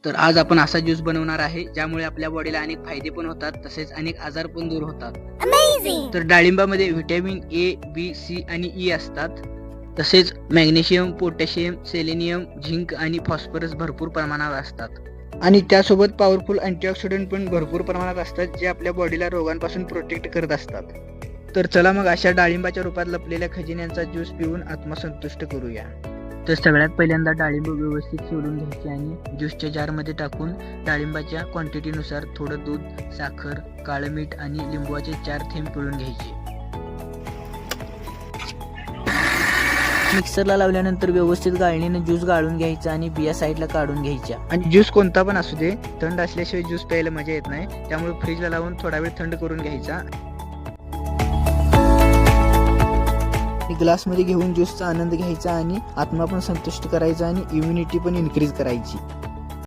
तर आज आपण असा ज्यूस बनवणार आहे ज्यामुळे आपल्या बॉडीला अनेक फायदे पण होतात तसेच अनेक आजार पण दूर होतात. तर डाळिंबामध्ये व्हिटॅमिन ए, बी, सी आणि ई असतात. तसेच मॅग्नेशियम, पोटॅशियम, सेलेनियम, झिंक आणि फॉस्फरस भरपूर प्रमाणात असतात. आणि त्यासोबत पॉवरफुल अँटीऑक्सिडंट पण भरपूर प्रमाणात असतात जे आपल्या बॉडीला रोगांपासून प्रोटेक्ट करत असतात. तर चला मग अशा डाळिंबाच्या रूपात लपलेल्या खजिन्यांचा ज्यूस पिऊन आत्मसंतुष्ट करूया. तर सगळ्यात पहिल्यांदा डाळिंब व्यवस्थित सोलून घ्यायचे आणि ज्यूसच्या जारमध्ये टाकून डाळिंबाच्या क्वांटिटीनुसार थोडं दूध, साखर, काळं मीठ आणि लिंबूचे 4 थेंब पिळून घ्यायचे. मिक्सरला लावल्यानंतर व्यवस्थित गाळणीने ज्यूस गाळून घ्यायचा आणि बिया साईडला काढून घ्यायच्या. आणि ज्यूस कोणता पण असू दे, थंड असल्याशिवाय ज्यूस प्यायला मजा येत नाही, त्यामुळे फ्रीजला लावून थोडा वेळ थंड करून घ्यायचा. ग्लासमध्ये घेऊन ज्यूसचा आनंद घ्यायचा आणि आत्मा पण संतुष्ट करायचा आणि इम्युनिटी पण इन्क्रीज करायची.